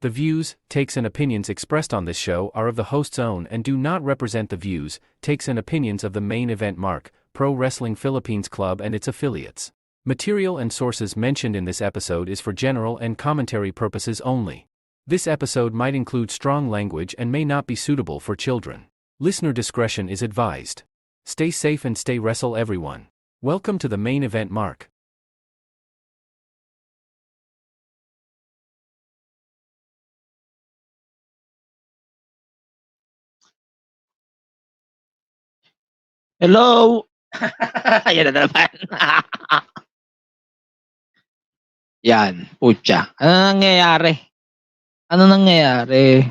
The views, takes and opinions expressed on this show are of the host's own and do not represent the views, takes and opinions of the Main Event Mark, Pro Wrestling Philippines Club and its affiliates. Material and sources mentioned in this episode is for general and commentary purposes only. This episode might include strong language and may not be suitable for children. Listener discretion is advised. Stay safe and stay wrestle everyone. Welcome to the Main Event Mark. Hello! Ayan na naman. Yan, putya. Ano nangyayari? Ano nangyayari?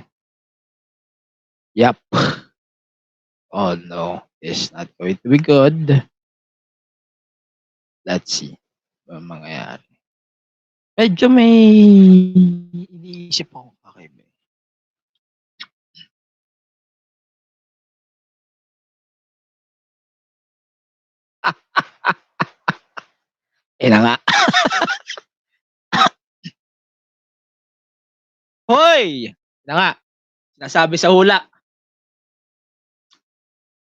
Yup. Oh no, it's not going to be good. Let's see. Ano mangyayari? Medyo may iniisip ako kakaiba. Na nga. Hoy! Na nga. Sinasabi sa hula.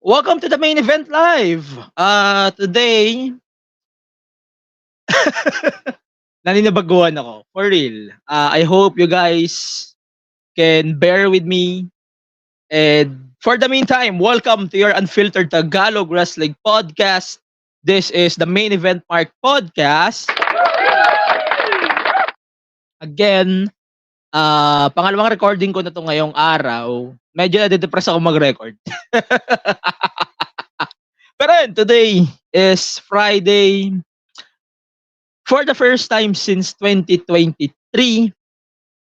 Welcome to the Main Event Live. Today, naninibaguhan ako. For real. I hope you guys can bear with me. And for the meantime, welcome to your unfiltered Tagalog Wrestling Podcast. This is the Main Event Mark Podcast. Again, pangalawang recording ko na to ngayong araw. Medyo nade-depress ako mag-record. Pero yun, today is Friday. For the first time since 2023,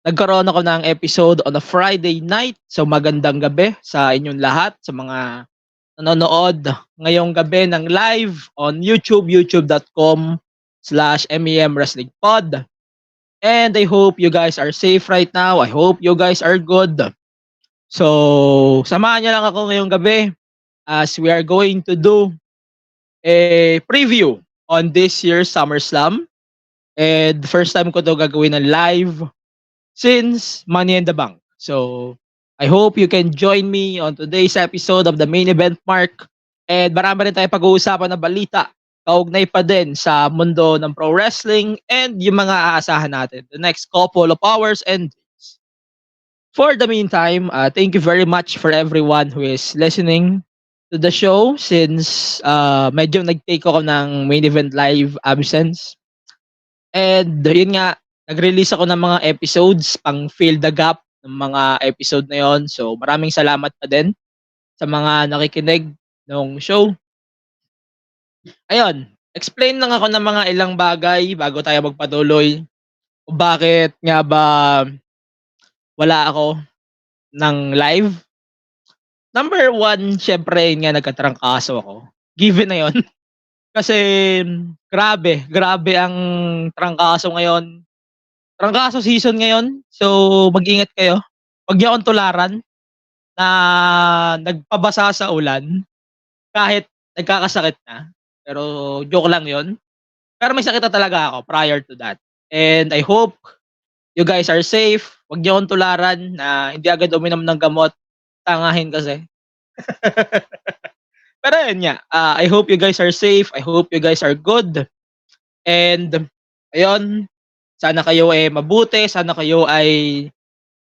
nagkaroon ako ng episode on a Friday night. So magandang gabi sa inyong lahat, sa mga nanonood ngayong gabi ng live on YouTube, youtube.com/MEM Wrestling Pod. And I hope you guys are safe right now. I hope you guys are good. So, samahan niyo lang ako ngayong gabi as we are going to do a preview on this year's SummerSlam. And first time ko to gagawin na live since Money in the Bank. So, I hope you can join me on today's episode of the Main Event Mark. And marami rin tayo pag-uusapan na balita. Kaugnay pa din sa mundo ng pro wrestling and yung mga aasahan natin the next couple of hours and days. For the meantime, thank you very much for everyone who is listening to the show since medyo nag-take ako ng Main Event Live absence. And yun nga, nag-release ako ng mga episodes pang fill the gap ng mga episode na yon. So maraming salamat pa din sa mga nakikinig ng show. Ayun, explain lang ako ng mga ilang bagay bago tayo magpatuloy. Kung bakit nga ba wala ako ng live. Number one, syempre nga nagkatrangkaso ako. Given na yon. Kasi grabe ang trangkaso ngayon. Trangkaso season ngayon. So mag-ingat kayo. Huwag niyo akong tularan na nagpabasa sa ulan kahit nagkakasakit na. Pero joke lang yon. Pero may sakit na talaga ako prior to that. And I hope you guys are safe. Huwag niyo akong tularan na hindi agad uminom ng gamot. Tangahin kasi. Pero yun nga, I hope you guys are safe. I hope you guys are good. And ayun, sana kayo ay mabuti. Sana kayo ay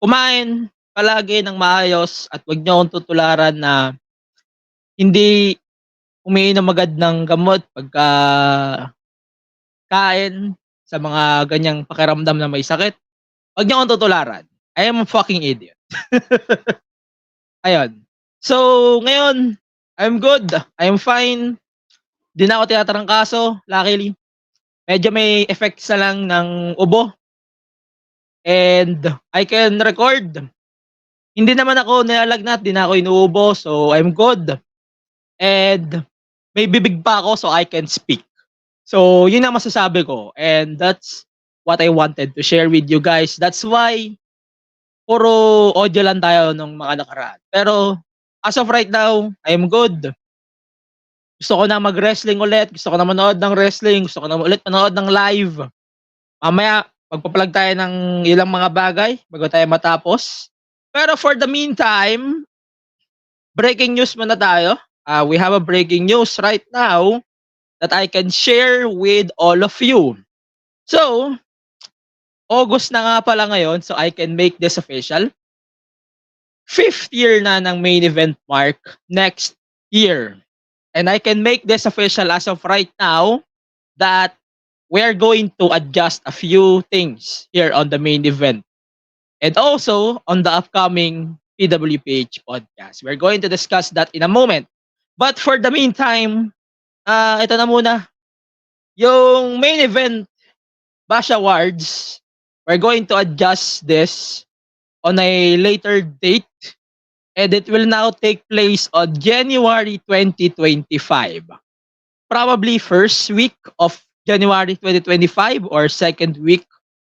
kumain palagi ng maayos. At huwag niyo akong tutularan na hindi umiinom agad ng gamot pagka kain sa mga ganyang pakiramdam na may sakit. Huwag niyo akong tutularan. I am a fucking idiot. Ayun. So, ngayon, I'm good. I'm fine. Di na ako tinatarangkaso, luckily. Medyo may effects na lang ng ubo. And I can record. Hindi naman ako nilalagnat, di na ako inuubo, so I'm good. And may bibig pa ako so I can speak. So, yun ang masasabi ko. And that's what I wanted to share with you guys. That's why puro audio lang tayo nung mga nakaraan. Pero as of right now, I'm good. Gusto ko na mag-wrestling ulit. Gusto ko na manood ng wrestling. Gusto ko na ulit manood ng live. Mamaya, magpa-plug tayo ng ilang mga bagay bago tayo matapos. Pero for the meantime, breaking news muna tayo. We have a breaking news right now that I can share with all of you. So, August na nga pala ngayon, so I can make this official. 5th year na ng main event mark next year. And I can make this official as of right now that we are going to adjust a few things here on the main event. And also on the upcoming PWPH podcast. We're going to discuss that in a moment. But for the meantime, ito na muna. Yung main event Bash Awards, we're going to adjust this on a later date, and it will now take place on January 2025. Probably first week of January 2025 or second week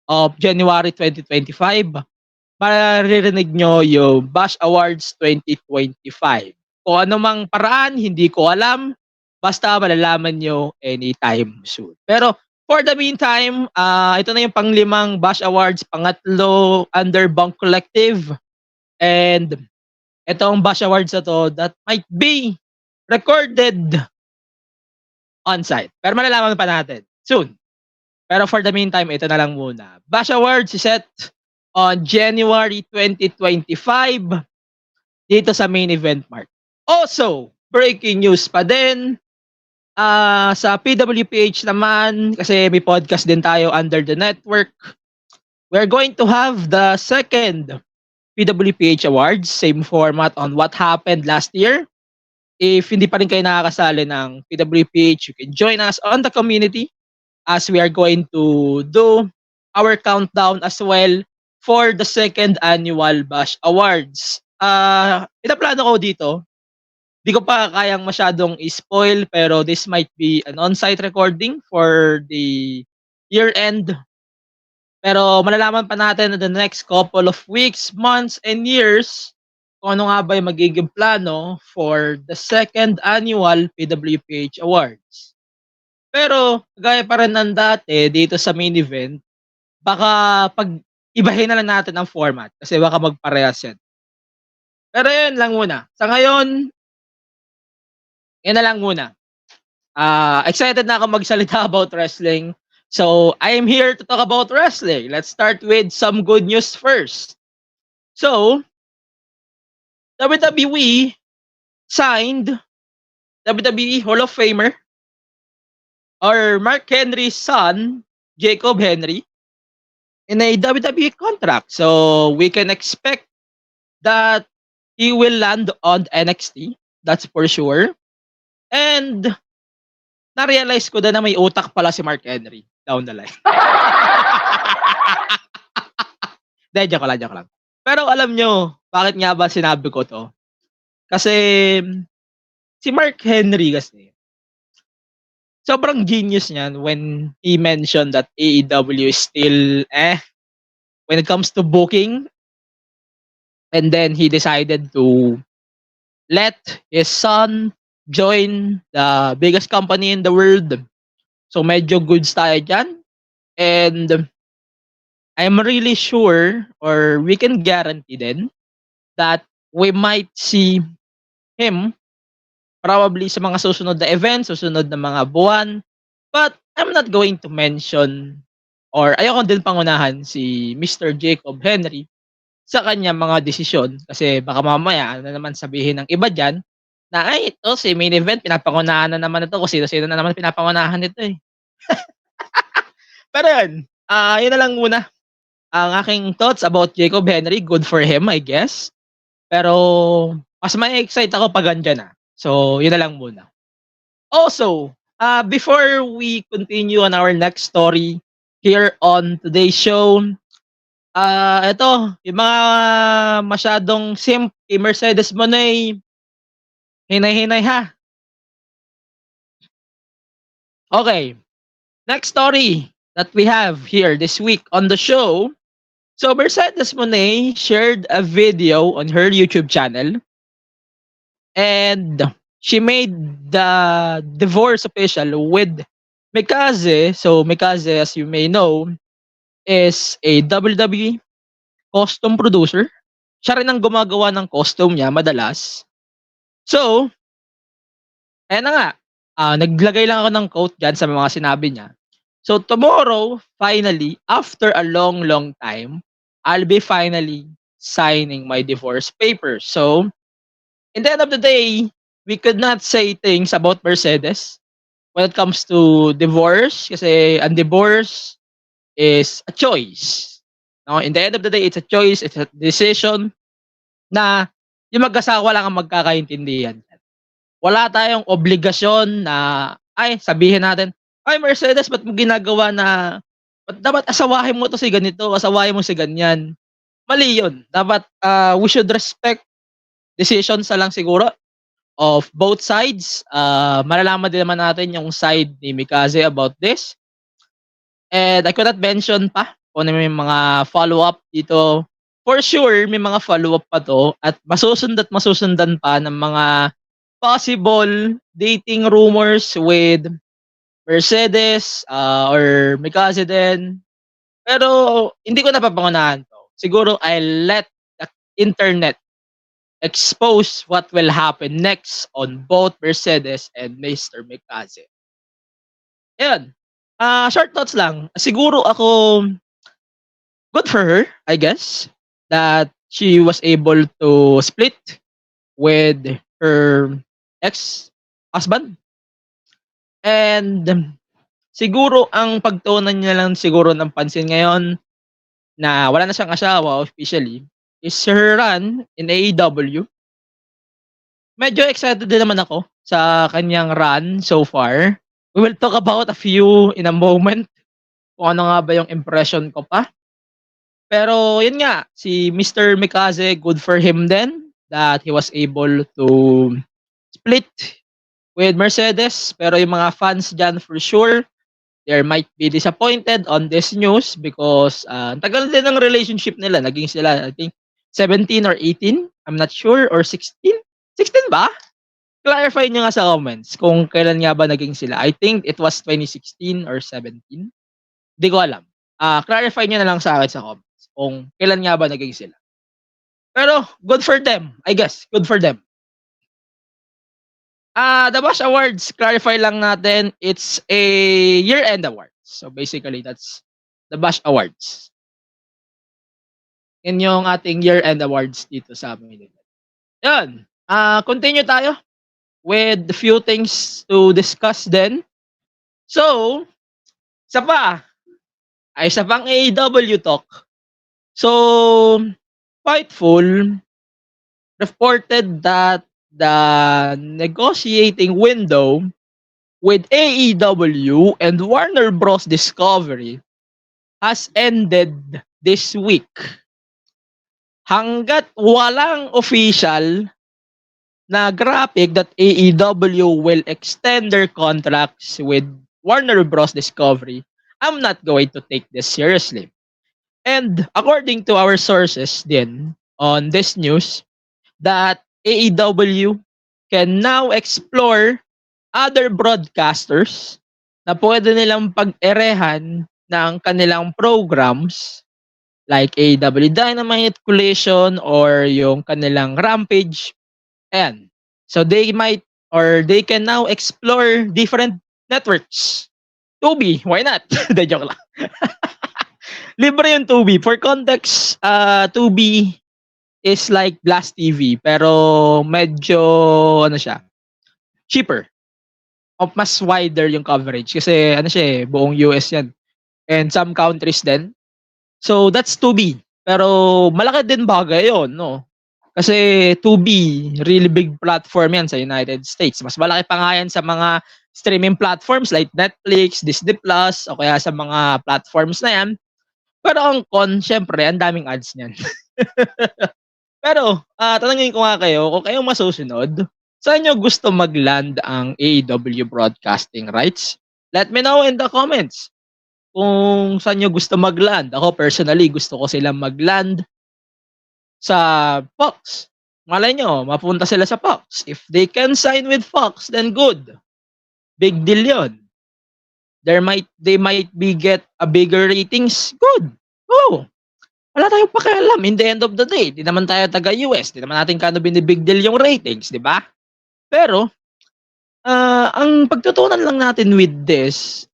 of January 2025. Maririnig nyo yung Bash Awards 2025. Kung ano mang paraan, hindi ko alam. Basta malalaman nyo anytime soon. Pero for the meantime, ito na yung pang-5 Bash Awards, pangatlo under Bunk Collective. And itong Bash Awards na to that might be recorded on-site. Pero malalaman pa natin soon. Pero for the meantime, ito na lang muna. Bash Awards is set on January 2025 dito sa main event mark. Also, breaking news pa din. Sa PWPH naman, kasi may podcast din tayo under the network, we're going to have the second PWPH Awards, same format on what happened last year. If hindi pa rin kayo nakakasali ng PWPH, you can join us on the community as we are going to do our countdown as well for the second annual Bash Awards. Inaplano ko dito, di ko pa kayang masyadong i-spoil, pero this might be an on-site recording for the year-end. Pero malalaman pa natin in the next couple of weeks, months, and years kung ano nga ba yung magiging plano for the second annual PWPH Awards. Pero, gaya pa rin ng dati dito sa main event, baka ibahin na lang natin ang format kasi baka magparehas yan. Pero yun lang muna. Sa ngayon, yan na lang muna. Excited na ako magsalita about wrestling. So, I am here to talk about wrestling. Let's start with some good news first. So, WWE signed WWE Hall of Famer or Mark Henry's son, Jacob Henry, in a WWE contract. So, we can expect that he will land on NXT. That's for sure. And na-realize ko na may utak pala si Mark Henry down the line. Joke lang. Pero alam nyo, bakit nga ba sinabi ko to? Kasi si Mark Henry kasi, sobrang genius niyan when he mentioned that AEW is still when it comes to booking. And then he decided to let his son join the biggest company in the world. So medyo goods tayo dyan. And I'm really sure, or we can guarantee then, that we might see him probably sa mga susunod na events, susunod na mga buwan. But I'm not going to mention, or ayoko din pangunahan si Mr. Jacob Henry sa kanya mga desisyon kasi baka mamaya ano naman sabihin ng iba dyan na ay ito si main event pinapangunahan na naman ito kasi sino na naman pinapangunahan nito eh. Pero yun, yun na lang muna ang aking thoughts about Jacob Henry. Good for him, I guess. Pero mas may excite ako pag andyan na. So yun na lang muna. Also, before we continue on our next story here on today's show, ito, yung mga masyadong simp kay Mercedes Moné, hinay-hinay ha. Okay, next story that we have here this week on the show. So Mercedes Moné shared a video on her YouTube channel and she made the divorce official with Mikaze. So Mikaze, as you may know, is a WWE costume producer. Siya rin ang gumagawa ng costume niya madalas. So, ayan na nga, naglagay lang ako ng quote diyan sa mga sinabi niya. So, tomorrow, finally, after a long, long time, I'll be finally signing my divorce papers. So, in the end of the day, we could not say things about Mercedes when it comes to divorce kasi ang divorce is a choice. No, in the end of the day, it's a choice, it's a decision na yung mag-asawa lang ang magkakaintindihan. Wala tayong obligasyon na ay sabihin natin, "Ay Mercedes, ba't mo ginagawa na ba't dapat asawahin mo 'to si ganito, asawahin mo si ganyan." Mali 'yun. Dapat, we should respect decisions na lang siguro of both sides. Malalaman din naman natin yung side ni Mikaze about this. And I could not mention pa kung ano yung mga follow-up dito. For sure, may mga follow-up pa 'to at masusundan pa ng mga possible dating rumors with Mercedes, or Mikaze din. Pero hindi ko napapangunahan 'to. Siguro I'll let the internet expose what will happen next on both Mercedes and Mr. Mikaze. Ayun, short thoughts lang. Siguro ako, good for her, I guess, that she was able to split with her ex-husband. And siguro ang pagtuunan niya lang siguro ng pansin ngayon na wala na siyang asawa officially is her run in AEW. Medyo excited din naman ako sa kanyang run so far. We will talk about a few in a moment kung ano nga ba yung impression ko pa. Pero yun nga, si Mr. Mikaze, good for him then that he was able to split with Mercedes. Pero yung mga fans dyan for sure, they might be disappointed on this news because tagal din ng relationship nila. Naging sila, I think, 17 or 18. I'm not sure. Or 16? 16 ba? Clarify nyo nga sa comments kung kailan nga ba naging sila. I think it was 2016 or 17. Hindi ko alam. Clarify nyo na lang sa akin sa comments kung kailan nga ba naging sila. Pero, good for them. I guess, good for them. The Bash Awards, clarify lang natin, it's a year-end awards. So basically, that's the Bash Awards. Yan yung ating year-end awards dito sa amin. Yan. Continue tayo with a few things to discuss then. So, isa pang AEW talk. So, Fightful reported that the negotiating window with AEW and Warner Bros. Discovery has ended this week. Hanggat walang official na graphic that AEW will extend their contracts with Warner Bros. Discovery, I'm not going to take this seriously. And according to our sources din on this news, that AEW can now explore other broadcasters na pwede nilang pag-erehan ng kanilang programs like AEW Dynamite, Collision, or yung kanilang Rampage. Ayan. So they might or they can now explore different networks. Tubi, why not? De joke lang. Libre yung Tubi. For context, Tubi is like Blast TV pero medyo ano siya, cheaper. Mas wider yung coverage kasi ano siya buong US yan. And some countries din. So that's Tubi. Pero malaki din bagay yun, no? Kasi Tubi, really big platform yan sa United States. Mas malaki pa nga yan sa mga streaming platforms like Netflix, Disney Plus, o kaya sa mga platforms na yan. Pero ang con, syempre, ang daming ads niyan. Pero, tanungin ko nga kayo, kung kayo masusunod, saan nyo gusto mag-land ang AEW broadcasting rights? Let me know in the comments kung saan nyo gusto mag-land. Ako personally, gusto ko silang mag-land sa Fox. Malay nyo, mapunta sila sa Fox. If they can sign with Fox, then good. Big deal yon. They might be get a bigger ratings. Good. Oh, wala tayong pakialam. In the end of the day, di naman tayo taga-US. Di naman natin kano binibig deal yung ratings, di ba? Pero, ang pagtutunan lang natin with this,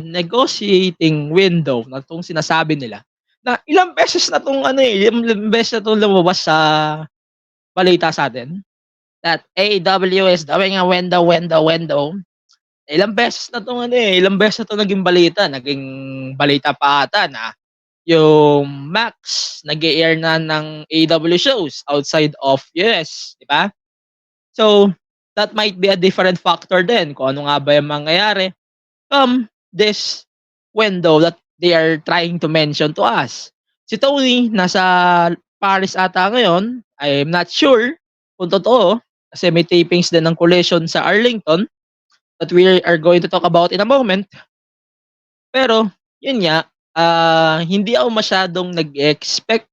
negotiating window na itong sinasabi nila, na ilang beses na itong ilang beses na itong lumabas sa balita sa atin, that AEW is doing a window. Ilang beses na itong ilang beses na itong naging balita pa ata na yung Max nag-air na ng AEW shows outside of US, di ba? So, that might be a different factor din kung ano nga ba yung mangyayari this window that they are trying to mention to us. Si Tony, nasa Paris ata ngayon. I'm not sure kung totoo kasi may tapings din ng Collision sa Arlington that we are going to talk about in a moment. Pero, yun nga, hindi ako masyadong nag-expect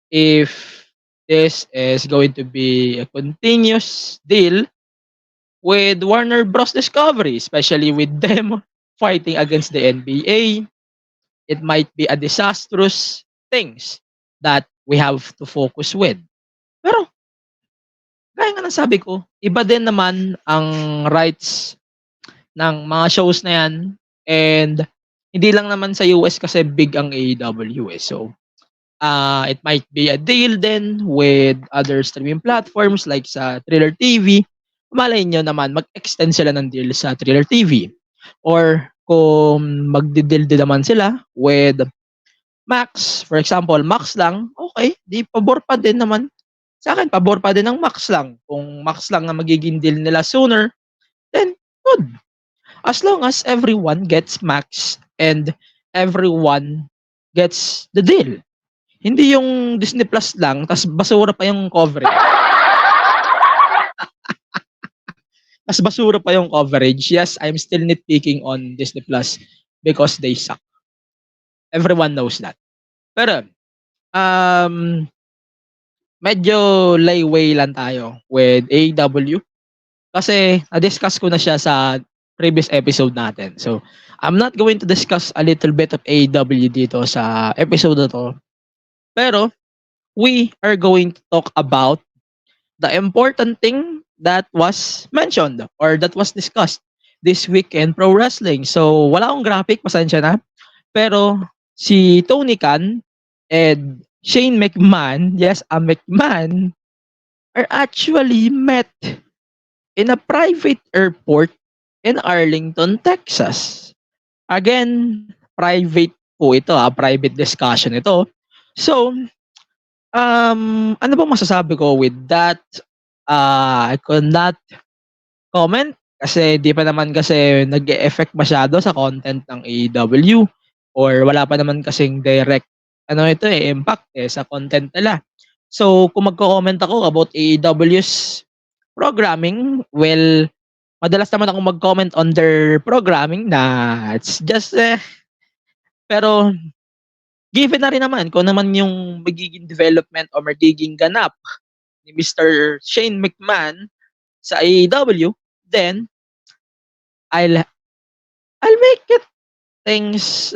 if this is going to be a continuous deal with Warner Bros. Discovery, especially with them fighting against the NBA. It might be a disastrous things that we have to focus with. Pero, gaya nga ng sabi ko, iba din naman ang rights ng mga shows na yan. And, hindi lang naman sa US kasi big ang AEW eh. So, it might be a deal then with other streaming platforms like sa Thriller TV. Malay nyo naman, mag-extend sila ng deal sa Thriller TV. Or kung magdi-deal din naman sila with Max, for example, Max lang, okay, di pabor pa din naman. Sa akin, pabor pa din ng Max lang. Kung Max lang na magiging deal nila sooner, then good. As long as everyone gets Max and everyone gets the deal. Hindi yung Disney Plus lang, tas basura pa yung coverage. Tas basura pa yung coverage. Yes, I'm still nitpicking on Disney Plus because they suck. Everyone knows that. Pero, medyo layway lang tayo with AEW. Kasi, na-discuss ko na siya sa previous episode natin. So, I'm not going to discuss a little bit of AEW dito sa episode na to. Pero, we are going to talk about the important thing that was mentioned or that was discussed this week in pro wrestling. So, wala akong graphic, pasensya na. Pero, si Tony Khan and Shane McMahon, yes, a McMahon, are actually met in a private airport in Arlington, Texas. Again, private po ito, private discussion ito. So, ano bang masasabi ko with that? I could not comment kasi di pa naman kasi nag-e-effect masyado sa content ng AEW or wala pa naman kasing direct impact sa content nila. So, kung magko-comment ako about AEW's programming, well, madalas naman ako mag-comment on their programming na it's just pero given na rin naman kung naman yung magiging development o magiging ganap ni Mr. Shane McMahon sa AEW, then I'll make it things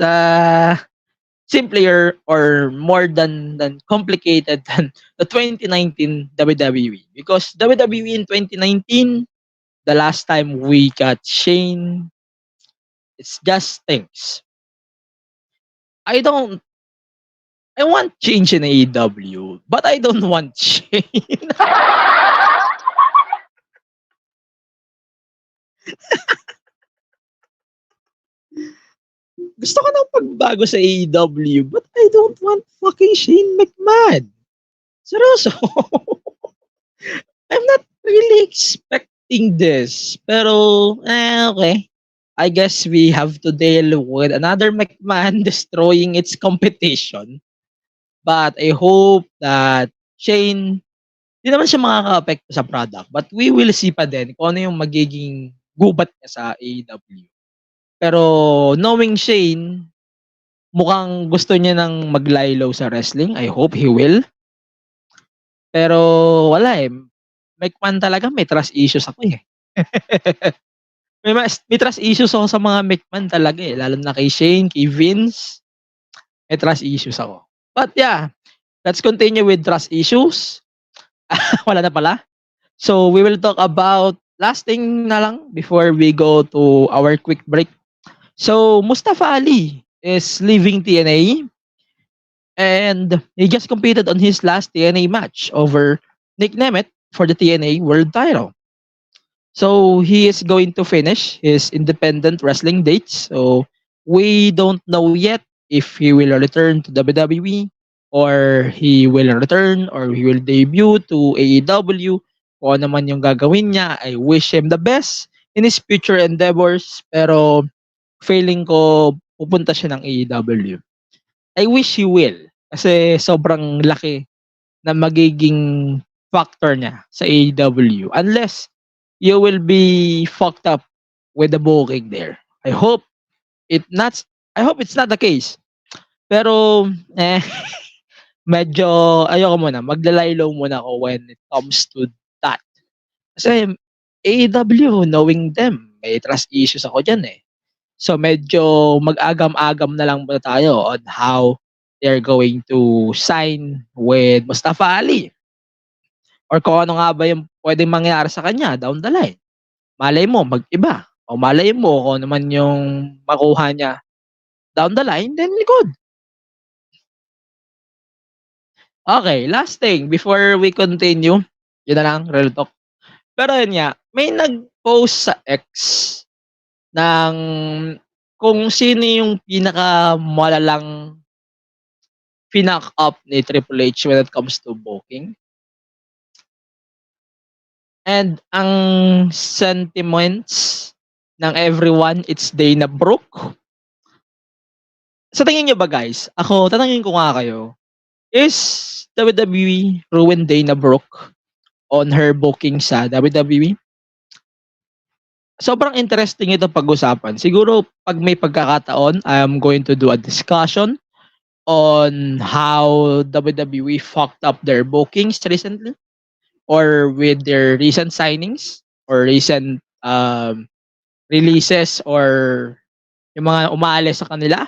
simpler or more than complicated than the 2019 WWE, because WWE in 2019, the last time we got Shane, it's just things. I want change in AEW, but I don't want Shane. Gusto ko ng pagbago sa AEW, but I don't want fucking Shane McMahon. Seryoso. I'm not really expecting this. Pero, okay. I guess we have to deal with another McMahon destroying its competition. But I hope that Shane, di naman siya makaka-apekto sa product. But we will see pa din kung ano yung magiging gubat niya sa AEW. Pero knowing Shane, mukhang gusto niya nang mag-lie low sa wrestling. I hope he will. Pero wala McMahon talaga may trust issues ako eh. may trust issues ako sa mga McMahon talaga eh. Lalo na kay Shane, kay Vince. May trust issues ako. But yeah, let's continue with trust issues. Wala na pala. So we will talk about last thing na lang before we go to our quick break. So Mustafa Ali is leaving TNA and he just competed on his last TNA match over Nick Nemeth for the TNA World Title. So he is going to finish his independent wrestling dates. So we don't know yet if he will return to WWE or he will return or he will debut to AEW. Kung ano man yung gagawin niya, I wish him the best in his future endeavors. Pero feeling ko pupunta siya ng AEW. I wish he will kasi sobrang laki na magiging factor niya sa AEW unless you will be fucked up with the booking there. I hope it's not the case. Pero medyo ayoko muna, magla-lie-low muna ako when it comes to that. Kasi AEW, knowing them, may trust issues ako diyan eh. So medyo mag-agam-agam na lang muna tayo on how they're going to sign with Mustafa Ali. Or kung ano nga ba yung pwedeng mangyari sa kanya down the line. Malay mo mag-iba o malay mo kung ano man yung makuha niya down the line, then good. Okay, last thing before we continue, yun na lang, real talk. Pero yun nga, may nag-post sa X ng kung sino yung pinakamalalang pinak up ni Triple H when it comes to booking. And ang sentiments ng everyone, it's Dana Brooke. Sa tingin nyo ba guys, ako, tatanungin ko nga kayo, is WWE ruined Dana Brooke on her booking sa WWE? Sobrang interesting ito pag-usapan. Siguro pag may pagkakataon, I'm going to do a discussion on how WWE fucked up their bookings recently or with their recent signings or recent releases or yung mga umaalis sa kanila.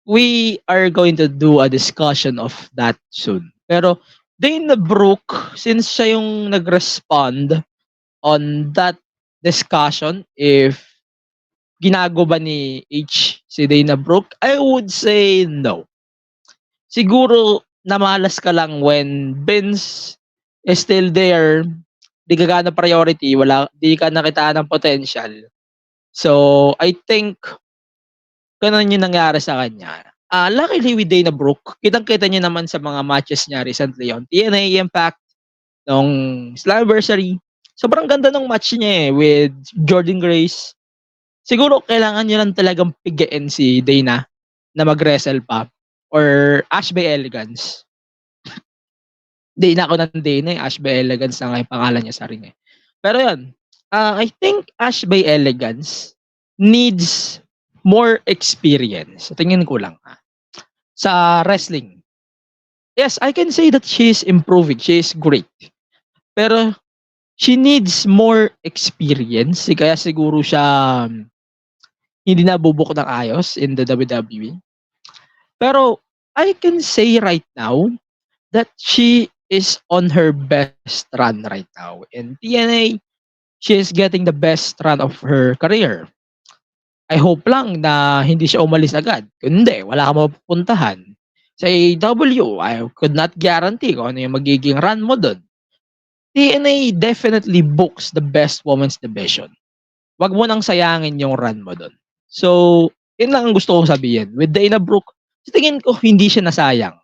We are going to do a discussion of that soon. Pero Dana Brooke, since siya yung nag-respond on that discussion, if ginago ba ni H si Dana Brooke, I would say no. Siguro namalas ka lang when Vince is still there, di ka na priority, di ka nakita ng potential. So, I think ganun yung nangyari sa kanya. Luckily with Dana Brooke, kitang-kita niyo naman sa mga matches niya recently on TNA Impact, nung Slammiversary. Sobrang ganda ng match niya with Jordynne Grace. Siguro kailangan niya lang talagang pigiin si Dana na mag-wrestle pa or Ash by Elegance. Dana ako ng Dana Ash by Elegance na nga yung pangalan niya sa ring eh. Pero yun, I think Ash by Elegance needs more experience. Tingin ko lang sa wrestling. Yes, I can say that she is improving. She is great. Pero she needs more experience. Kaya siguro siya hindi nabubuk ng ayos in the WWE. Pero I can say right now that she is on her best run right now. In TNA, she is getting the best run of her career. I hope lang na hindi siya umalis agad. Kundi, wala kang mapupuntahan. Sa AEW, I could not guarantee kung ano yung magiging run mo doon. TNA definitely books the best women's division. Wag mo nang sayangin yung run mo doon. So, yun lang ang gusto kong sabihin. With Dana Brooke, sa tingin ko, hindi siya nasayang.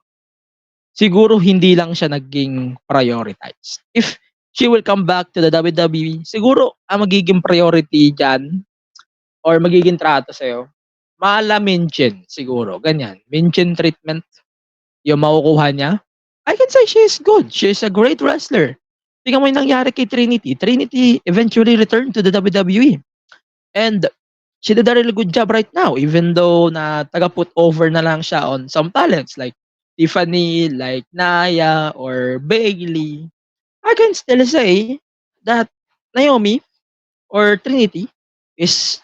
Siguro hindi lang siya naging prioritized. If she will come back to the WWE, siguro ang magiging priority dyan or magiging trato sa'yo, mala mention siguro, ganyan. Mention treatment, yung makukuha niya. I can say she is good. She is a great wrestler. Tingnan mo yung nangyari kay Trinity. Trinity eventually returned to the WWE. And she did a really good job right now, even though na taga-put over na lang siya on some talents like Tiffany, like Naya, or Bailey. I can still say that Naomi or Trinity is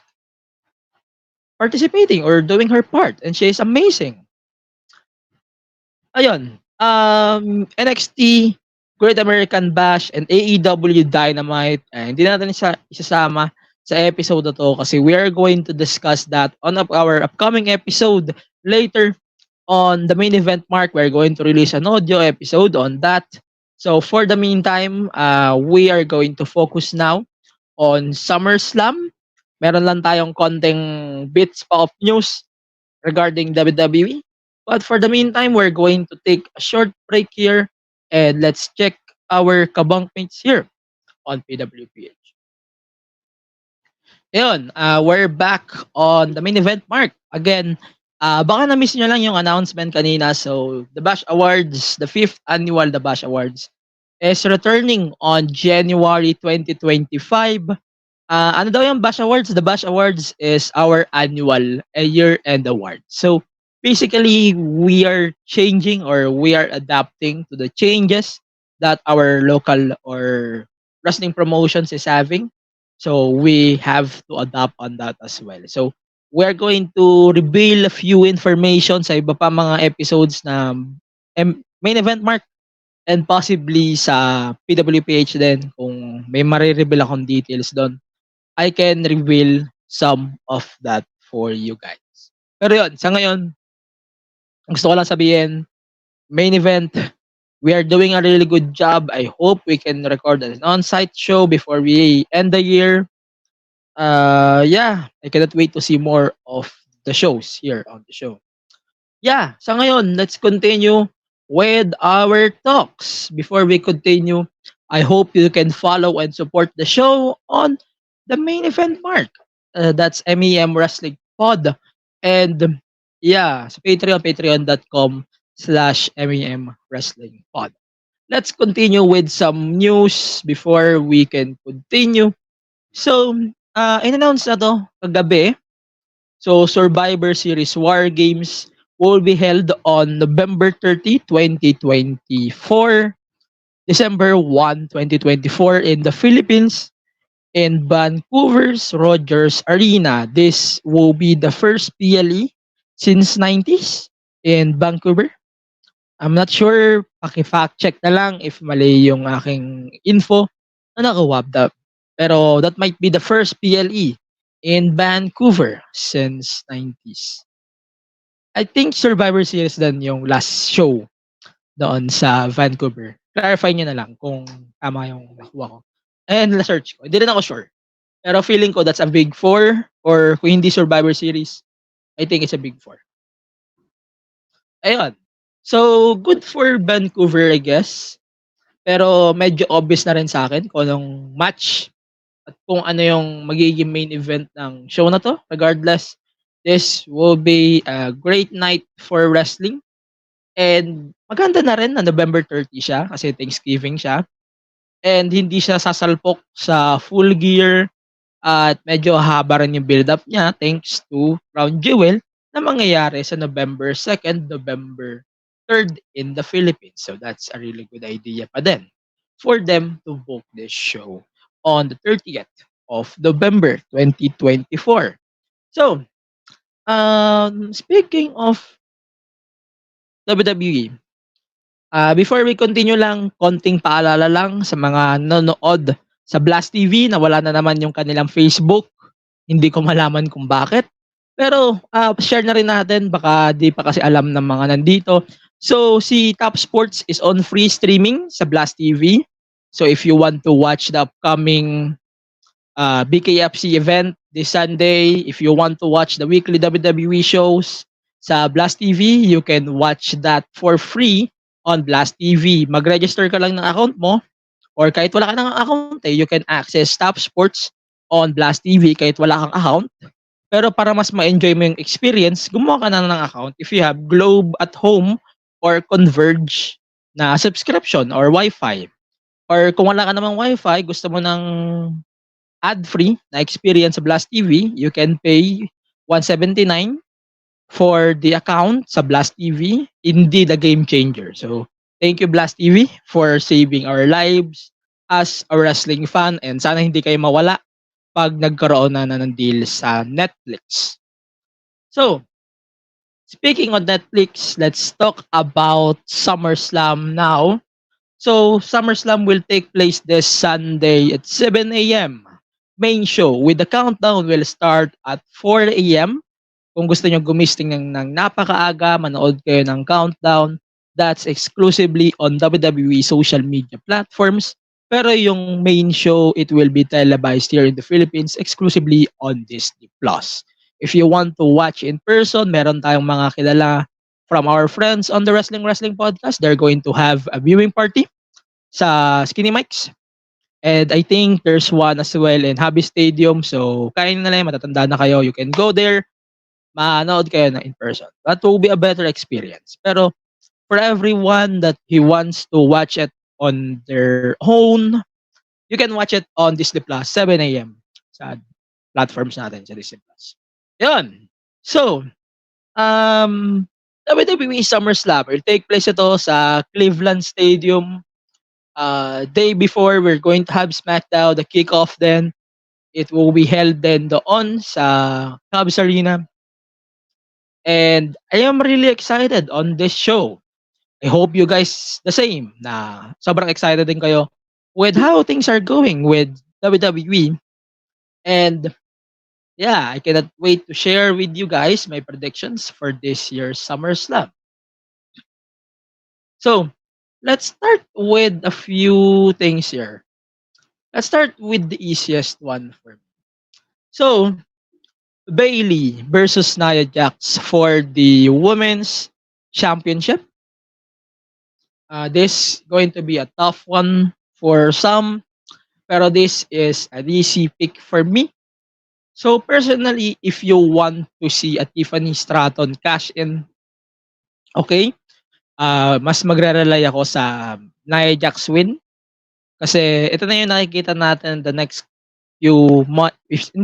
participating or doing her part, and she is amazing. Ayun, NXT, Great American Bash, and AEW Dynamite, hindi natin isasama sa episode na 'to kasi we are going to discuss that on our upcoming episode later on the main event, Mark. We're going to release an audio episode on that. So for the meantime, we are going to focus now on SummerSlam. Meron lang tayong konting bits pa of news regarding WWE. But for the meantime, we're going to take a short break here and let's check our kabunkmates here on PWPH. Ayun, we're back on the main event, Mark. Again, baka na-miss nyo lang yung announcement kanina. So, the Bash Awards, the 5th annual The Bash Awards, is returning on January 2025. Ano daw yung Bash Awards? The Bash Awards is our annual year-end award. So, basically, we are changing or we are adapting to the changes that our local or wrestling promotions is having. So, we have to adapt on that as well. So, we're going to reveal a few information sa iba pa mga episodes na main event, Mark, and possibly sa PWPH din kung may marireveal akong details doon. I can reveal some of that for you guys. Pero yun, sa ngayon, gusto ko lang sabihin, main event, we are doing a really good job. I hope we can record an on-site show before we end the year. Yeah, I cannot wait to see more of the shows here on the show. Yeah, sa ngayon, let's continue with our talks. Before we continue, I hope you can follow and support the show on the main event, Mark. That's MEM Wrestling Pod. And yeah, sa Patreon, patreon.com/MEM Wrestling Pod. Let's continue with some news before we can continue. So, in-announce na to kagabi. So, Survivor Series War Games will be held on November 30, 2024, December 1, 2024 in the Philippines, in Vancouver's Rogers Arena. This will be the first PLE since 90s in Vancouver. I'm not sure, paki-fact check na lang if mali yung aking info na nakawabdap. Pero that might be the first PLE in Vancouver since 90s. I think Survivor Series din yung last show doon sa Vancouver. Clarify nyo na lang kung tama yung nakuha ko. And na-search ko. Hindi rin ako sure. Pero feeling ko that's a big 4 or kung hindi Survivor Series, I think it's a big 4. Ayun. So, good for Vancouver, I guess. Pero medyo obvious na rin sa akin kung anong match at kung ano yung magiging main event ng show na to. Regardless, this will be a great night for wrestling. And maganda na rin na November 30 siya kasi Thanksgiving siya. And hindi siya sasalpok sa full gear at medyo haba rin yung build-up niya thanks to Crown Jewel na mangyayari sa November 2nd, November 3rd in the Philippines. So that's a really good idea pa din for them to book this show on the 30th of November 2024. So, speaking of WWE, before we continue lang, konting paalala lang sa mga nanonood sa Blast TV na wala na naman yung kanilang Facebook. Hindi ko malaman kung bakit. Pero share na rin natin, baka di pa kasi alam ng mga nandito. So si Top Sports is on free streaming sa Blast TV. So if you want to watch the upcoming BKFC event this Sunday, if you want to watch the weekly WWE shows sa Blast TV, you can watch that for free on Blast TV. Mag-register ka lang ng account mo or kahit wala ka ng account, you can access Top Sports on Blast TV kahit wala kang account. Pero para mas ma-enjoy mo yung experience, gumawa ka na ng account if you have Globe at home or Converge na subscription or Wi-Fi. Or kung wala ka namang Wi-Fi, gusto mo ng ad-free na experience sa Blast TV, you can pay $179 for the account sa Blast TV. Indeed, a game changer. So, thank you Blast TV for saving our lives as a wrestling fan and sana hindi kayo mawala pag nagkaroon na ng deal sa Netflix. So, speaking of Netflix, let's talk about SummerSlam now. So, SummerSlam will take place this Sunday at 7 a.m. Main show with the countdown will start at 4 a.m. Kung gusto nyo gumising ng napakaaga, manood kayo ng countdown. That's exclusively on WWE social media platforms. Pero yung main show, it will be televised here in the Philippines exclusively on Disney+. If you want to watch in person, meron tayong mga kilala from our friends on the Wrestling Podcast. They're going to have a viewing party sa Skinny Mics. And I think there's one as well in Hobby Stadium. So, kaya na lang, matatanda na kayo. You can go there, manood kayo na in person. That will be a better experience. Pero, for everyone that he wants to watch it on their own, you can watch it on Disney Plus, 7 a.m. sa platforms natin sa Disney Plus. Yun. So, WWE SummerSlam will take place ito sa Cleveland Stadium. Day before, we're going to have SmackDown, the kickoff then. It will be held then doon sa Cubs Arena. And I am really excited on this show. I hope you guys the same na sobrang excited din kayo with how things are going with WWE. And yeah, I cannot wait to share with you guys my predictions for this year's SummerSlam. So, let's start with a few things here. Let's start with the easiest one for me. So, Bailey versus Nia Jax for the Women's Championship. This going to be a tough one for some, pero this is an easy pick for me. So personally, if you want to see a Tiffany Stratton cash in, okay, mas magre-rely ako sa Nia Jax win. Kasi ito na yung nakikita natin the next in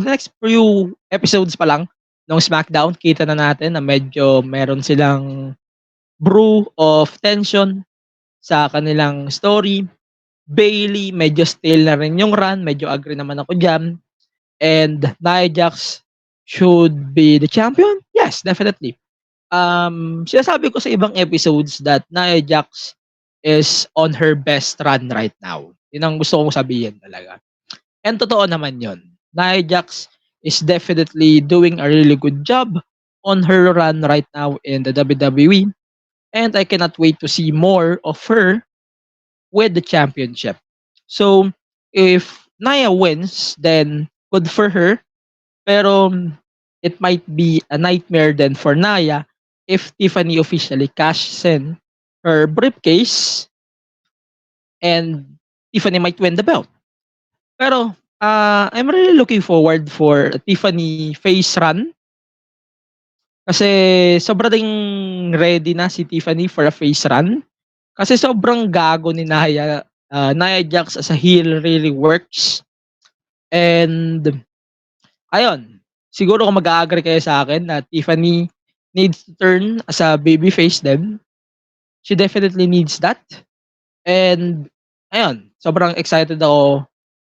the next few episodes pa lang ng SmackDown, kita na natin na medyo meron silang brew of tension sa kanilang story. Bailey, medyo stale na rin yung run. Medyo agree naman ako dyan. And Nia Jax should be the champion? Yes, definitely. Sinasabi ko sa ibang episodes that Nia Jax is on her best run right now. Yun ang gusto kong sabihin talaga. And totoo naman yun. Nia Jax is definitely doing a really good job on her run right now in the WWE. And I cannot wait to see more of her with the championship. So, if Nia wins, then good for her. Pero it might be a nightmare then for Nia if Tiffany officially cashes in her briefcase and Tiffany might win the belt. Pero I'm really looking forward for a Tiffany face run. Kasi sobra ding ready na si Tiffany for a face run. Kasi sobrang gago ni Nia. Nia Jax as a heel really works. And ayun, siguro kung mag-agree kayo sa akin na Tiffany needs to turn as a babyface din. She definitely needs that. And ayun, sobrang excited ako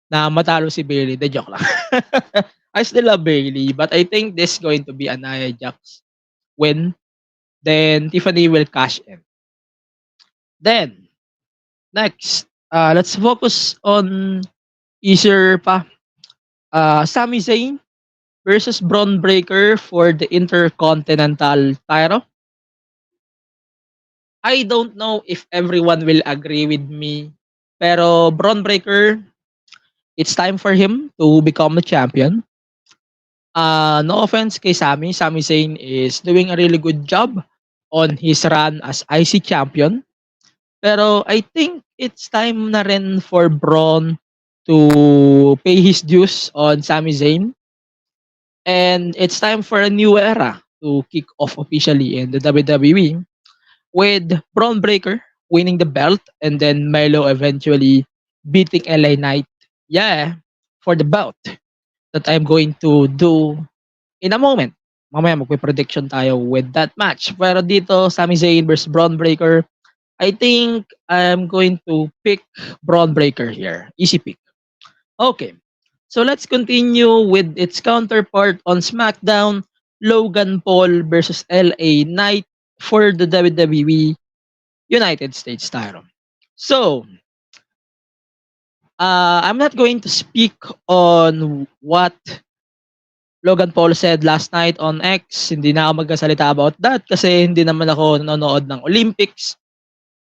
na matalo si Bailey. De joke lang. I still love Bailey, but I think this is going to be a Nia Jax win. Then Tiffany will cash in. Then next, let's focus on easier pa. Sami Zayn versus Braun Breaker for the Intercontinental title. I don't know if everyone will agree with me, pero Braun Breaker, it's time for him to become a champion. No offense kay Sami Zayn is doing a really good job on his run as IC champion. Pero I think it's time na rin for Braun to pay his dues on Sami Zayn. And it's time for a new era to kick off officially in the WWE with Braun Breaker winning the belt and then Milo eventually beating LA Knight. Yeah, for the belt that I'm going to do in a moment. Mamaya magpe-prediction tayo with that match. Pero dito, Sami Zayn versus Braun Breaker, I think I'm going to pick Braun Breaker here. Easy pick. Okay. So let's continue with its counterpart on SmackDown, Logan Paul versus LA Knight for the WWE United States title. So, I'm not going to speak on what Logan Paul said last night on X. Hindi na ako magkasalita about that kasi hindi naman ako nanonood ng Olympics.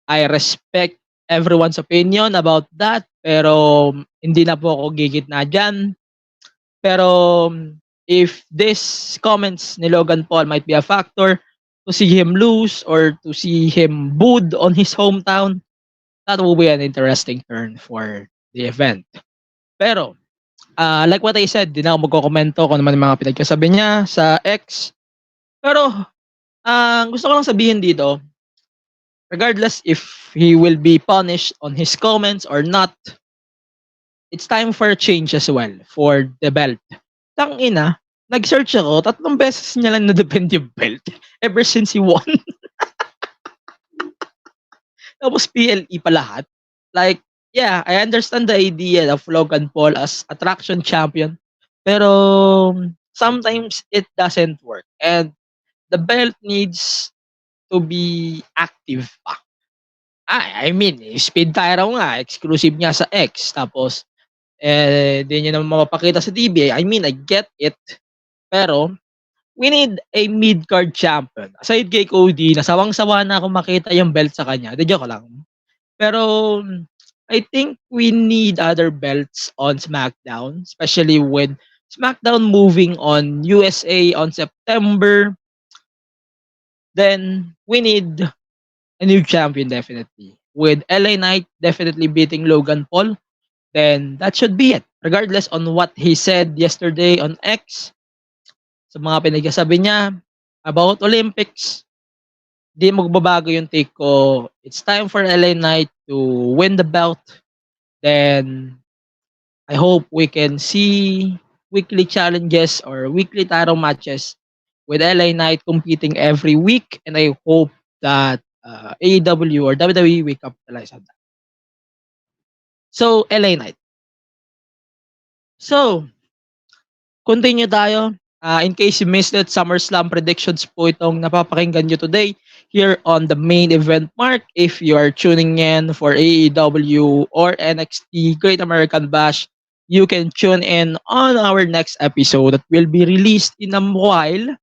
I respect everyone's opinion about that, pero hindi na po ako gigitna dyan. Pero if this comments ni Logan Paul might be a factor to see him lose or to see him booed on his hometown, that will be an interesting turn for the event. Pero, like what I said, di na ako magkokomento kung naman yung mga pinagkasabi niya sa X. Pero, gusto ko lang sabihin dito, regardless if he will be punished on his comments or not, it's time for a change as well for the belt. Tangina, nag-search ako, 3 beses niya lang na-defend yung belt ever since he won. Tapos PLE pa lahat. Like, yeah, I understand the idea of Logan Paul as attraction champion, pero sometimes it doesn't work. And the belt needs to be active pa. I mean, speed tyro nga, exclusive nga sa X. Tapos, di niya naman mapapakita sa TV. I mean, I get it. Pero, we need a mid-card champion. Aside kay Cody, nasawang-sawa na ako makita yung belt sa kanya. Di joke lang. Pero, I think we need other belts on SmackDown, especially with SmackDown moving on USA on September. Then, we need a new champion definitely. With LA Knight definitely beating Logan Paul, then that should be it. Regardless on what he said yesterday on X, sa mga pinagsasabi niya about Olympics, di magbabago yung take ko. It's time for LA Knight to win the belt. Then, I hope we can see weekly challenges or weekly title matches with LA Knight competing every week. And I hope that AEW or WWE will capitalize on that. So, LA Knight. So, continue tayo. In case you missed it, SummerSlam predictions po itong napapakinggan nyo today here on the main event mark. If you are tuning in for AEW or NXT Great American Bash, you can tune in on our next episode that will be released in a while.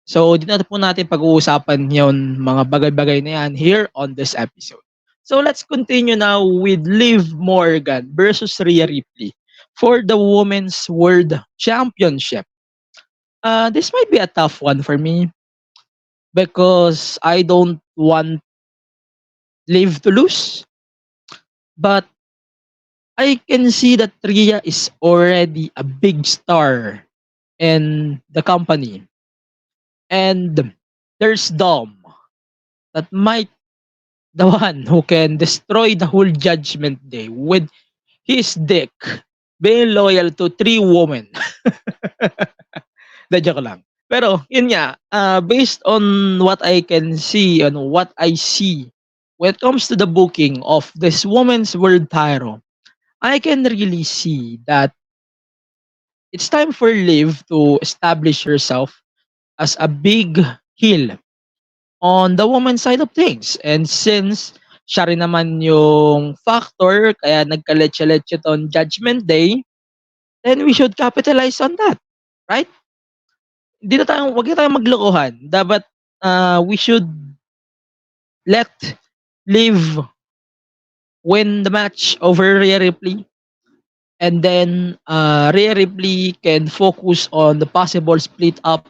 So, dito po natin pag-uusapan yon mga bagay-bagay na yan here on this episode. So, let's continue now with Liv Morgan versus Rhea Ripley for the Women's World Championship. This might be a tough one for me because I don't want Liv to lose. But I can see that Rhea is already a big star in the company. And there's Dom that might the one who can destroy the whole Judgment Day with his dick being loyal to 3 women. The joke lang. Pero, yun nga, based on what I can see, on what I see, when it comes to the booking of this Women's World title, I can really see that it's time for Liv to establish herself as a big heel on the woman's side of things. And since siya rin naman yung factor, kaya nagkaletse-letse on Judgment Day, then we should capitalize on that. Right? Wag na tayong maglokohan. Dapat we should let Liv win the match over Rhea Ripley. And then Rhea Ripley can focus on the possible split up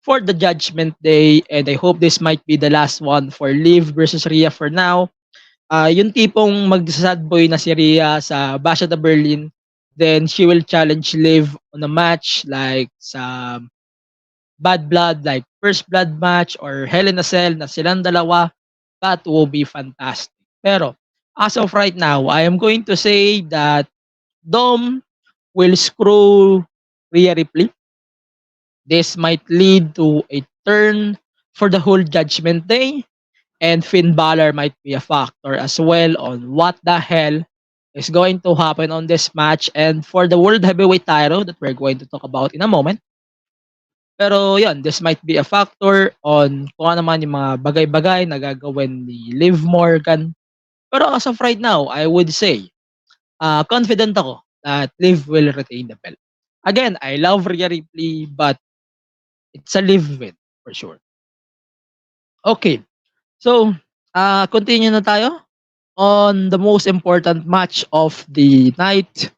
for the Judgment Day. And I hope this might be the last one for Liv versus Rhea for now. Yung tipong mag-sad boy na si Rhea sa Bash at the Berlin, then she will challenge Liv on a match like sa Bad Blood, like First Blood match or Hell in a Cell na silang dalawa. That will be fantastic. Pero, as of right now, I am going to say that Dom will screw Rhea Ripley. This might lead to a turn for the whole Judgment Day. And Finn Balor might be a factor as well on what the hell is going to happen on this match and for the World Heavyweight title that we're going to talk about in a moment. Pero yun, this might be a factor on kung ano man yung mga bagay-bagay na gagawin ni Liv Morgan. Pero as of right now, I would say, confident ako that Liv will retain the belt. Again, I love Rhea Ripley, but it's a Liv win for sure. Okay, so continue na tayo on the most important match of the night.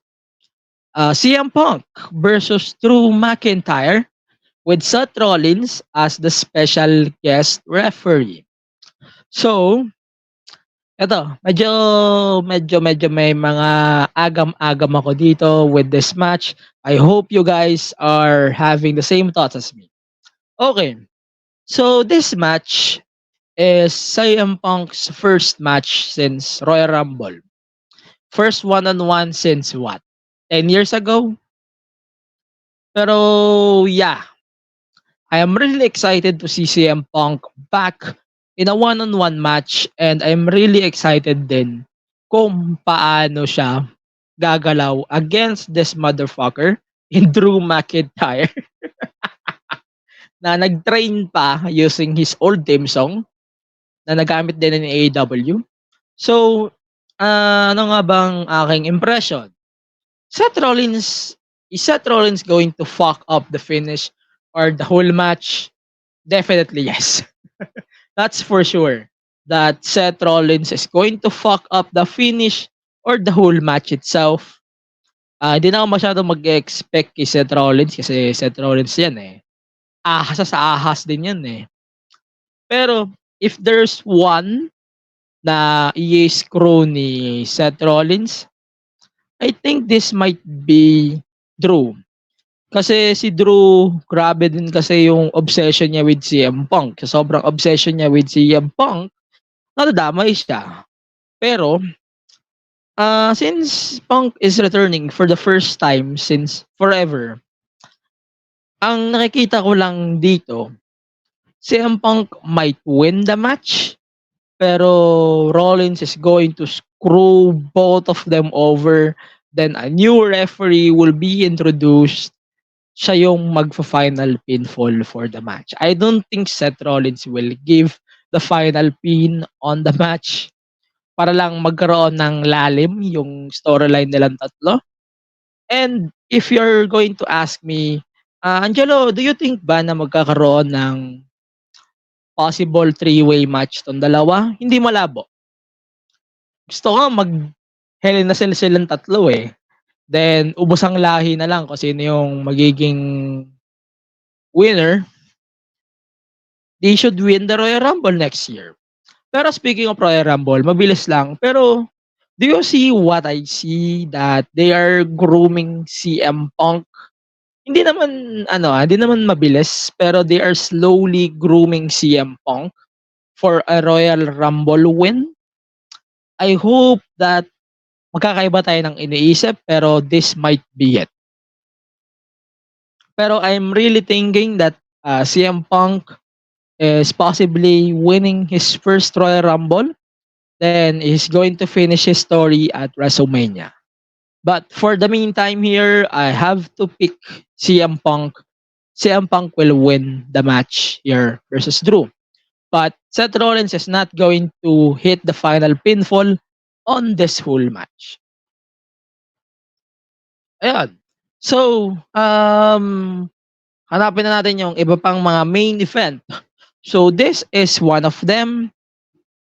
CM Punk versus Drew McIntyre with Seth Rollins as the special guest referee. So, medyo may mga agam-agam ako dito with this match. I hope you guys are having the same thoughts as me. Okay. So, this match is CM Punk's first match since Royal Rumble. First one-on-one since what? 10 years ago? Pero, yeah. I am really excited to see CM Punk back in a one-on-one match and I'm really excited din kung paano siya gagalaw against this motherfucker in Drew McIntyre na nag-train pa using his old theme song na nagamit din in AEW. So, ano nga bang aking impression? Is Seth Rollins going to fuck up the finish or the whole match? Definitely yes. That's for sure. That Seth Rollins is going to fuck up the finish or the whole match itself. Hindi na ako masyado mag-expect kay Seth Rollins kasi Seth Rollins yan eh. Ahas sa ahas din yan eh. Pero if there's one na i-screw ni Seth Rollins, I think this might be Drew. Kasi si Drew, grabe din kasi yung obsession niya with CM Punk. Sa sobrang obsession niya with CM Punk, nadadamay siya. Pero, since Punk is returning for the first time since forever, ang nakikita ko lang dito, CM Punk might win the match, pero Rollins is going to screw both of them over. Then a new referee will be introduced. Siya yung magfa-final pinfall for the match. I don't think Seth Rollins will give the final pin on the match para lang magkaroon ng lalim yung storyline nilang tatlo. And if you're going to ask me, Angelo, do you think ba na magkakaroon ng possible three-way match tong dalawa? Hindi malabo. Gusto ko mag Hell in a Cell silang tatlo eh. Then, ubos ang lahi na lang kung sino yung magiging winner. They should win the Royal Rumble next year. Pero speaking of Royal Rumble, mabilis lang. Pero, do you see what I see that they are grooming CM Punk? Hindi naman mabilis, pero they are slowly grooming CM Punk for a Royal Rumble win. I hope that magkakaiba tayo ng iniisip pero this might be it. Pero I'm really thinking that CM Punk is possibly winning his first Royal Rumble. Then he's going to finish his story at WrestleMania. But for the meantime here, I have to pick CM Punk. CM Punk will win the match here versus Drew. But Seth Rollins is not going to hit the final pinfall on this whole match. Ayan. So, hanapin na natin yung iba pang mga main event. So, this is one of them.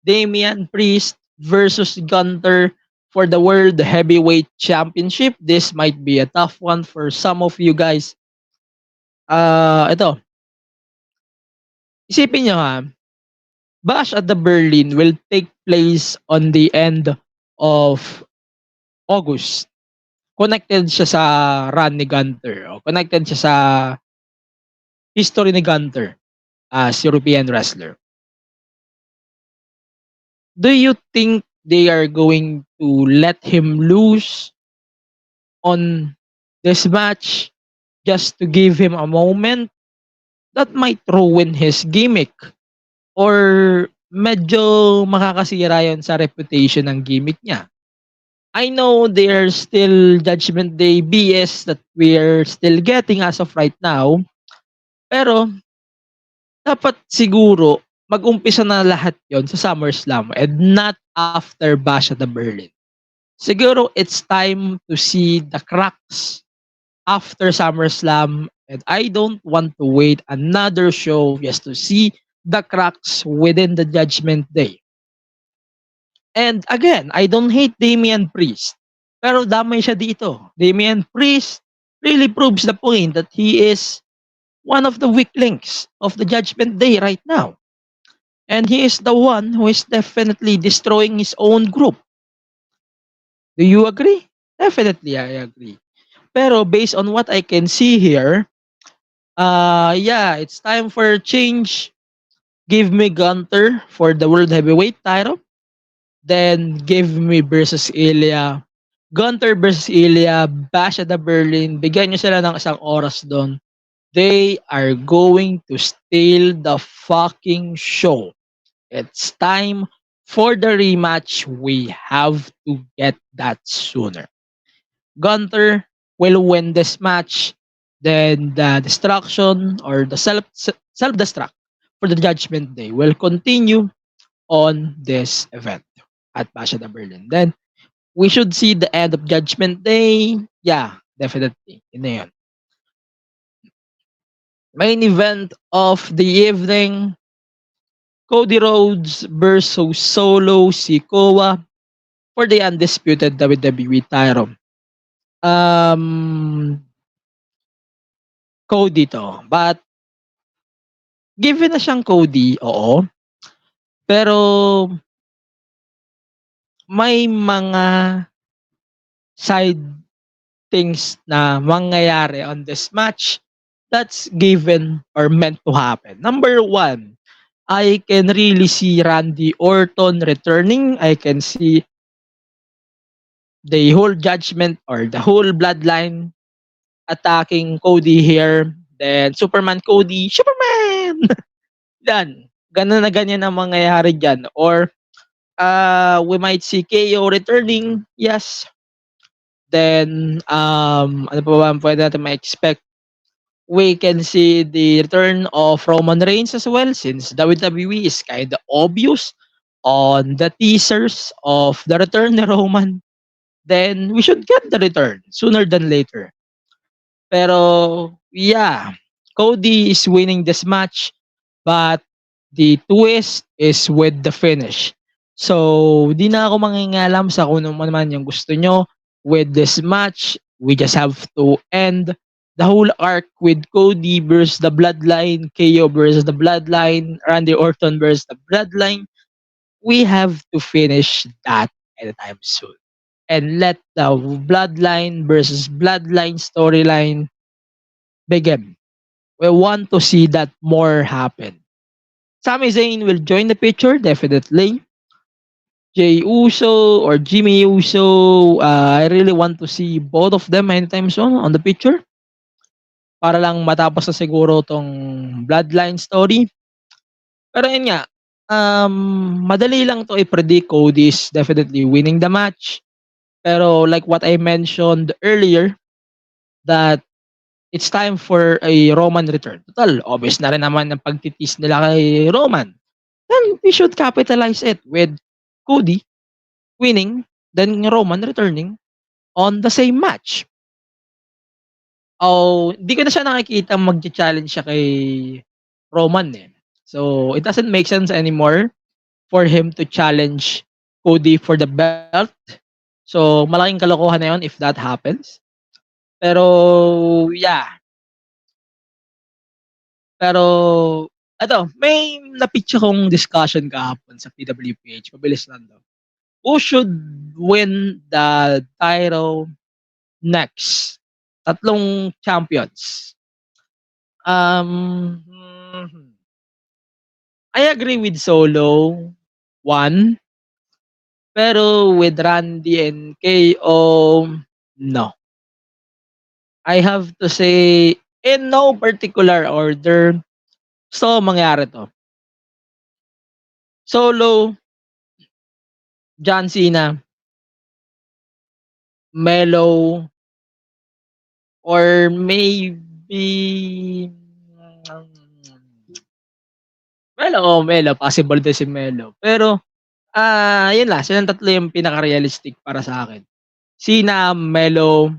Damian Priest versus Gunther for the World Heavyweight Championship. This might be a tough one for some of you guys. Ito. Isipin nyo ha, Bash at the Berlin will take place on the end of August. Connected siya sa run ni Gunther. O connected siya sa history ni Gunther as European wrestler. Do you think they are going to let him lose on this match just to give him a moment? That might ruin his gimmick. Or medyo makakasira yon sa reputation ng gimmick niya. I know there's still Judgment Day BS that we're still getting as of right now, pero dapat siguro mag-umpisa na lahat yon sa SummerSlam and not after Bash at the Berlin. Siguro it's time to see the cracks after SummerSlam, and I don't want to wait another show just to see the cracks within the Judgment Day. And again, I don't hate Damian Priest, pero damay siya dito. Damian Priest really proves the point that he is one of the weak links of the Judgment Day right now. And he is the one who is definitely destroying his own group. Do you agree? Definitely, I agree. Pero based on what I can see here, yeah, it's time for a change. Give me Gunter for the World Heavyweight title. Then give me versus Ilya. Gunter versus Ilya, Bash at the Berlin. Bigyan nyo sila ng isang oras doon. They are going to steal the fucking show. It's time for the rematch. We have to get that sooner. Gunter will win this match. Then the destruction or the self-destruct for the Judgment Day will continue on this event at Bash at the Berlin. Then we should see the end of Judgment Day. Yeah, definitely. Yun na yun. Main event of the evening, Cody Rhodes versus Solo Sikoa for the undisputed WWE title. Cody to. But given na siyang Cody, oo. Pero may mga side things na mangyayari on this match that's given or meant to happen. Number one, I can really see Randy Orton returning. I can see the whole judgment or the whole bloodline attacking Cody here. Then Superman Cody, Superman! Yan. Ganun na ganyan ang mangyayari dyan. Or we might see KO returning. Yes. Then, ano pa ba ang pwede natin ma-expect? We can see the return of Roman Reigns as well, since WWE is kind of obvious on the teasers of the return ni Roman. Then we should get the return sooner than later. Pero yeah, Cody is winning this match, but the twist is with the finish. So di na ako mangingalam sa kung ano man yung gusto nyo with this match. We just have to end the whole arc with Cody versus the Bloodline, KO versus the Bloodline, Randy Orton versus the Bloodline. We have to finish that anytime soon. And let the Bloodline versus Bloodline storyline begin. We want to see that more happen. Sami Zayn will join the picture, definitely. Jey Uso or Jimmy Uso, I really want to see both of them anytime soon on the picture. Para lang matapos na siguro tong Bloodline story. Pero yun nga, madali lang to i-predict. Cody is definitely winning the match. Pero like what I mentioned earlier, that it's time for a Roman return. Total, obvious na rin naman ng pagtitis nila kay Roman. Then we should capitalize it with Cody winning, then Roman returning on the same match. Oh, di ko na siya nakikita magcha-challenge siya kay Roman eh. So, it doesn't make sense anymore for him to challenge Cody for the belt. So, malaking kalokohan na yun if that happens. Pero, yeah. Pero, may na-pitch akong discussion kahapon sa PWPH. Mabilis lang daw. Who should win the title next? Tatlong champions. I agree with Solo, one. Pero with Randy and KO, no. I have to say, in no particular order, gusto ko mangyari to. Solo, John Cena, Melo, or maybe Melo, possible din si Melo. Pero, yun lang, silang tatlo yung pinaka-realistic para sa akin. Cena, Melo,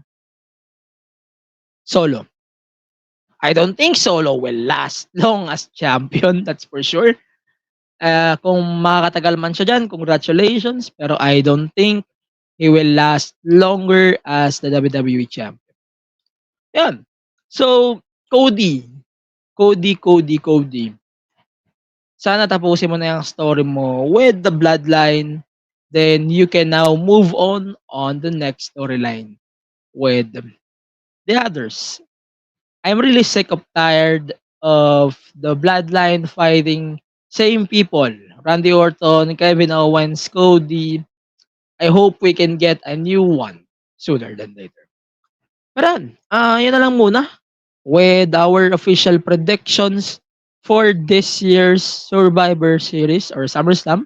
Solo. I don't think Solo will last long as champion, that's for sure. Kung makakatagal man siya diyan, congratulations, pero I don't think he will last longer as the WWE champion. Yan. So, Cody. Cody. Sana tapusin mo na yung story mo with the bloodline. Then you can now move on the next storyline with the others. I'm really sick of tired of the bloodline fighting same people. Randy Orton, Kevin Owens, Cody. I hope we can get a new one sooner than later. Pero yun na lang muna with our official predictions for this year's Survivor Series or SummerSlam.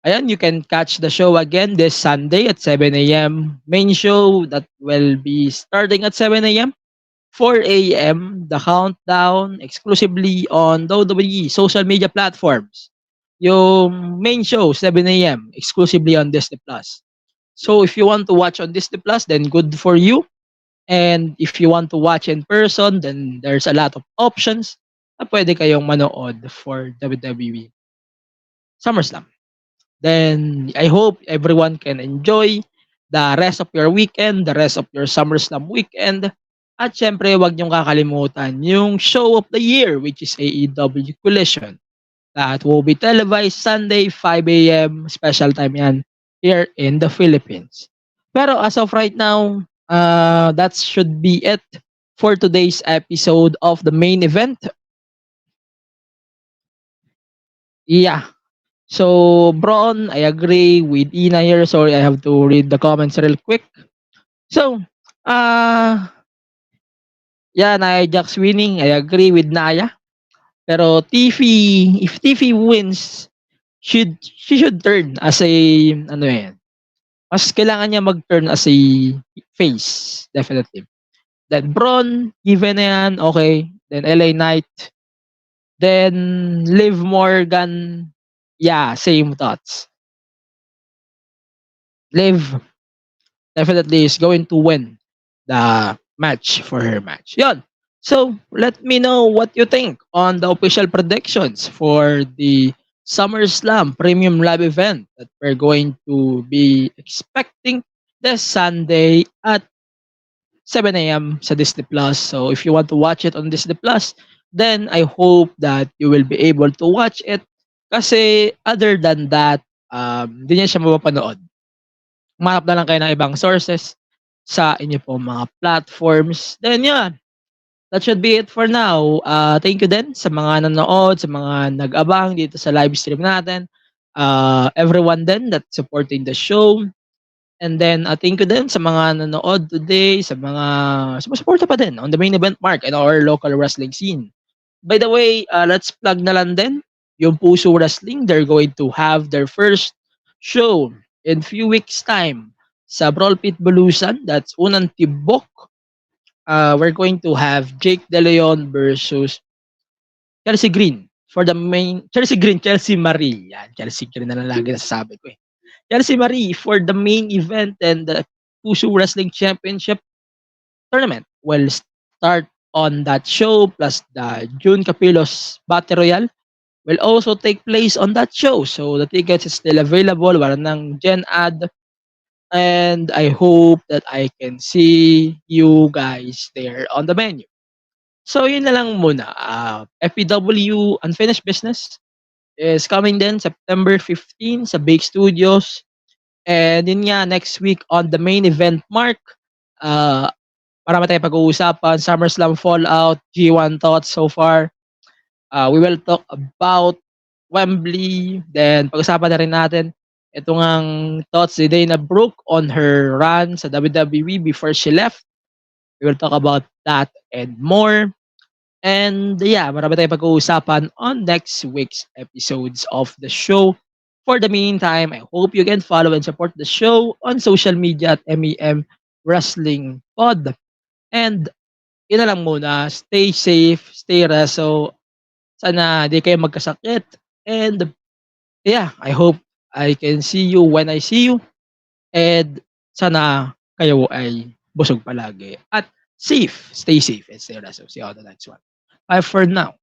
Ayan, you can catch the show again this Sunday at 7 a.m. Main show that will be starting at 7 a.m. 4 a.m. The countdown exclusively on WWE social media platforms. Yung main show 7 a.m. exclusively on Disney Plus. So if you want to watch on Disney Plus, then good for you. And if you want to watch in person, then there's a lot of options na pwede kayong manood for WWE SummerSlam. Then I hope everyone can enjoy the rest of your weekend, the rest of your SummerSlam weekend. At syempre, huwag niyong kakalimutan yung show of the year, which is AEW Collision. That will be televised Sunday, 5 a.m. Special time yan here in the Philippines. Pero as of right now, that should be it for today's episode of the main event. Yeah. So, Bron, I agree with Ina here. Sorry, I have to read the comments real quick. So, yeah, Nia Jax winning. I agree with Naya. Pero Tiffy, if Tiffy wins, she should turn as a, ano yan, mas kailangan niya mag-turn as a face, definitely. Then Braun, given na yan, okay. Then LA Knight. Then Liv Morgan, yeah, same thoughts. Liv definitely is going to win the match for her match. Yon. So, let me know what you think on the official predictions for the SummerSlam Premium Live event that we're going to be expecting this Sunday at 7 a.m. sa Disney Plus. So, if you want to watch it on Disney Plus, then I hope that you will be able to watch it kasi other than that, hindi niya siya mapapanood. Umanap na lang kayo ng ibang sources sa inyo pong mga platforms. Then yun, that should be it for now. Thank you din sa mga nanood, sa mga nag-abang dito sa live stream natin. Everyone din that's supporting the show. And then, thank you din sa mga nanood today, sa mga sumusuporta pa din on the main event mark and our local wrestling scene. By the way, let's plug na lang din yung Puso Wrestling. They're going to have their first show in few weeks time sa Brawl Pit Bulusan. That's Unang Tibok. We're going to have Jake De Leon versus Chelsea Green for the main Chelsea Marie. Yan, Chelsea Green na lang lagi nasasabi ko eh. Chelsea Marie for the main event, and the Puso Wrestling Championship tournament will start on that show, plus the June Capilos Battle Royale will also take place on that show. So the tickets is still available. Wala nang gen ad. And I hope that I can see you guys there on the menu. So yun na lang muna. FPW Unfinished Business is coming din September 15 sa Bake Studios. And yun nga, next week on the main event mark, marami tayong pag-uusapan. SummerSlam Fallout, G1 thoughts so far. We will talk about Wembley. Then pag-usapan na rin natin ito ngang thoughts ni Dana Brooke on her run sa WWE before she left. We will talk about that and more. And yeah, marami tayong pag-uusapan on next week's episodes of the show For the meantime, I hope you can follow and support the show on social media at MEM Wrestling Pod. And yun na lang muna, stay safe, stay reso. Sana di kayo magkasakit. And yeah, I hope I can see you when I see you. And sana kayo ay busog palagi. At safe, stay safe and stay reso. See you on the next one. Bye for now.